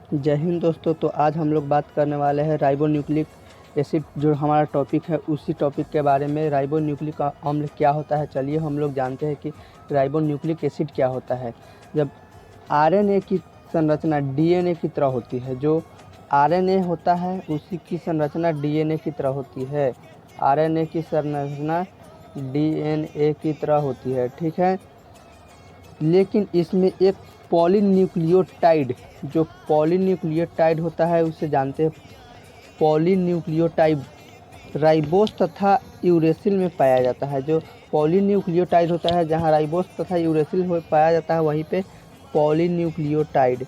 जय हिंद दोस्तों। तो आज हम लोग बात करने वाले हैं राइबोन्यूक्लिक एसिड, जो हमारा टॉपिक है उसी टॉपिक के बारे में। राइबोन्यूक्लिक अम्ल क्या होता है, चलिए हम लोग जानते हैं कि राइबोन्यूक्लिक एसिड क्या होता है। जब आरएनए की संरचना डीएनए की तरह होती है, जो आरएनए होता है उसी की संरचना डीएनए की तरह होती है। आरएनए की संरचना डीएनए की तरह होती है, ठीक है। लेकिन इसमें एक पॉलीन्यूक्लियोटाइड, जो पॉलीन्यूक्लियोटाइड होता है उसे जानते हैं। पॉलीन्यूक्लियोटाइड राइबोस तथा यूरेसिल में पाया जाता है। जो पॉलीन्यूक्लियोटाइड होता है, जहाँ राइबोस तथा यूरेसिल हो पाया जाता है, वहीं पे पॉलीन्यूक्लियोटाइड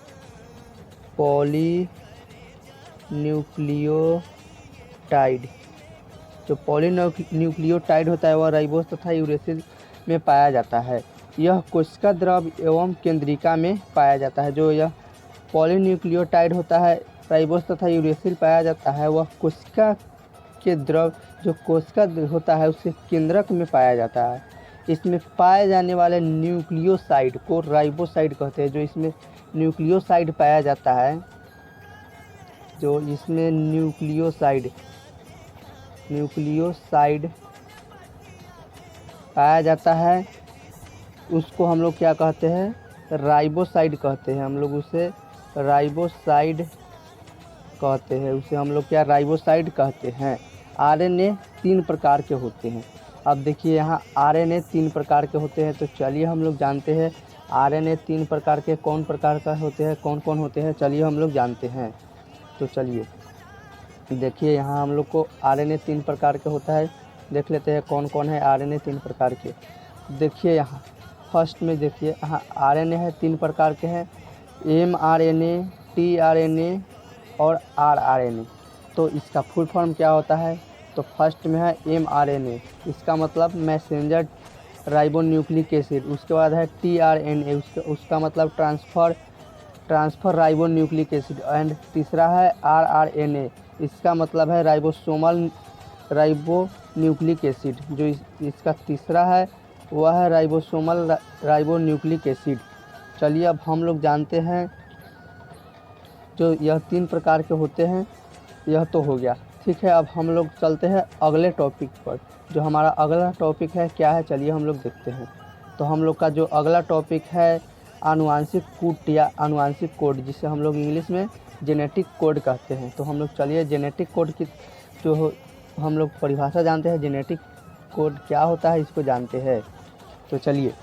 जो पॉलीन्यूक्लियोटाइड होता है वह राइबोस तथा यूरेसिल में पाया जाता है। यह कोशिका द्रव एवं केंद्रिका में पाया जाता है। जो यह पॉलीन्यूक्लियोटाइड होता है, राइबोस तथा यूरेसिल पाया जाता है, वह कोशिका के द्रव, जो कोशिका होता है उसके केंद्रक में पाया जाता है। इसमें पाए जाने वाले न्यूक्लियोसाइड को राइबोसाइड कहते हैं। जो इसमें न्यूक्लियोसाइड पाया जाता है, जो इसमें न्यूक्लियोसाइड पाया जाता है, उसको हम लोग क्या कहते हैं, राइबोसाइड कहते हैं। हम लोग उसे राइबोसाइड कहते हैं, उसे हम लोग क्या राइबोसाइड कहते हैं। आरएनए 3 प्रकार के होते हैं। अब देखिए यहाँ आरएनए 3 प्रकार के होते हैं, तो चलिए हम लोग जानते हैं आरएनए 3 प्रकार के कौन प्रकार का होते हैं, कौन कौन होते हैं, चलिए हम लोग जानते हैं। तो चलिए देखिए यहाँ हम लोग को आरएनए 3 प्रकार के होता है, देख लेते हैं कौन कौन है आरएनए 3 प्रकार के। देखिए यहाँ फर्स्ट में देखिए, यहाँ आरएनए है 3 प्रकार के हैं, एमआरएनए, टीआरएनए और आरआरएनए। तो इसका फुल फॉर्म क्या होता है, तो फर्स्ट में है एमआरएनए, इसका मतलब मैसेंजर राइबोन्यूक्लिक एसिड। उसके बाद है टीआरएनए, उसका मतलब ट्रांसफर राइबोन्यूक्लिक एसिड। एंड तीसरा है आरआरएनए, इसका मतलब है राइबोसोमल राइबोन्यूक्लिक एसिड। जो इसका तीसरा है वह है राइबोसोमल राइबोन्यूक्लिक एसिड। चलिए अब हम लोग जानते हैं, जो यह 3 प्रकार के होते हैं, यह तो हो गया, ठीक है। अब हम लोग चलते हैं अगले टॉपिक पर। जो हमारा अगला टॉपिक है क्या है, चलिए हम लोग देखते हैं। तो हम लोग का जो अगला टॉपिक है आनुवांशिक कूट या आनुवांशिक कोड, जिसे हम लोग इंग्लिश में जेनेटिक कोड कहते हैं। तो हम लोग चलिए जेनेटिक कोड की जो हम लोग परिभाषा जानते हैं, जेनेटिक कोड क्या होता है इसको जानते हैं। तो चलिए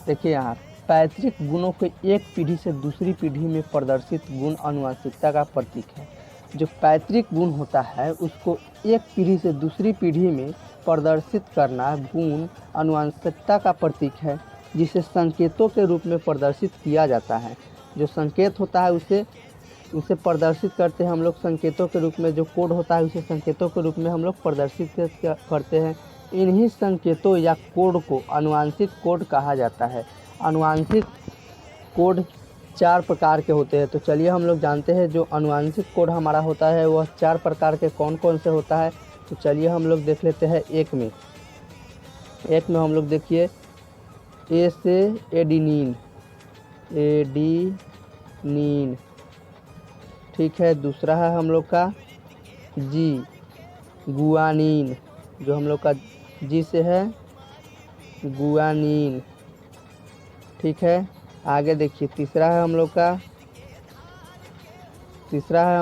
देखिए यहाँ पैतृक गुणों के एक पीढ़ी से दूसरी पीढ़ी में प्रदर्शित गुण आनुवंशिकता का प्रतीक है। जो पैतृक गुण होता है उसको एक पीढ़ी से दूसरी पीढ़ी में प्रदर्शित करना गुण आनुवंशिकता का प्रतीक है, जिसे संकेतों के रूप में प्रदर्शित किया जाता है। जो संकेत होता है उसे प्रदर्शित करते हैं हम लोग संकेतों के रूप में। जो कोड होता है उसे संकेतों के रूप में हम लोग प्रदर्शित करते हैं। इन्हीं संकेतों या कोड को आनुवंशिक कोड कहा जाता है। आनुवंशिक कोड 4 प्रकार के होते हैं। तो चलिए हम लोग जानते हैं जो आनुवंशिक कोड हमारा होता है वह 4 प्रकार के कौन कौन से होता है। तो चलिए हम लोग देख लेते हैं। एक में हम लोग देखिए ए से एडिनिन, ठीक है। दूसरा है हम लोग का जी, गुआनिन, जो हम लोग का जी से है गुआनिन, ठीक है। आगे देखिए तीसरा है हम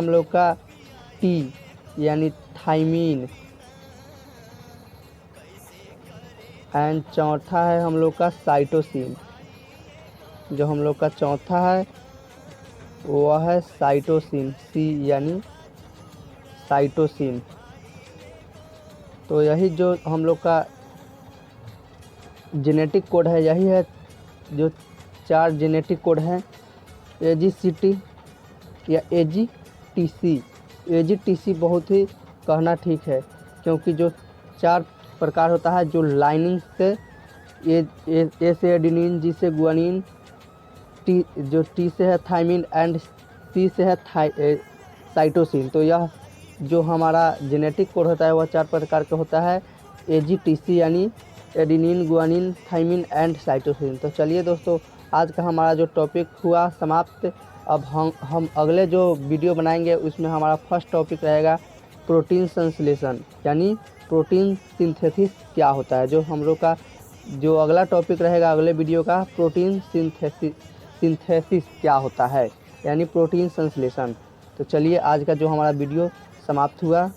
लोग का टी यानी थाइमीन। एंड चौथा है हम लोग का साइटोसिन। जो हम लोग का चौथा है वह है साइटोसिन, सी यानी साइटोसिन। तो यही जो हम लोग का जेनेटिक कोड है, यही है जो 4 जेनेटिक कोड हैं। एजीसीटी या एजीटीसी बहुत ही कहना ठीक है, क्योंकि जो 4 प्रकार होता है, जो लाइनिंग से ए से एडिनिन, जी से गुआनिन, टी जो टी से है थाइमिन एंड सी से है साइटोसिन। तो यह जो हमारा जेनेटिक कोड होता है वह 4 प्रकार का होता है, एजीटीसी यानी adenine, guanine, thymine and cytosine. तो चलिए दोस्तों आज का हमारा जो टॉपिक हुआ समाप्त। अब हम अगले जो वीडियो बनाएंगे उसमें हमारा फर्स्ट टॉपिक रहेगा प्रोटीन संश्लेषण, यानी प्रोटीन सिंथेसिस क्या होता है। जो हम लोग का जो अगला टॉपिक रहेगा अगले वीडियो का, प्रोटीन सिंथेसिस क्या होता है, यानी प्रोटीन संश्लेषण। तो चलिए आज का जो हमारा वीडियो समाप्त हुआ।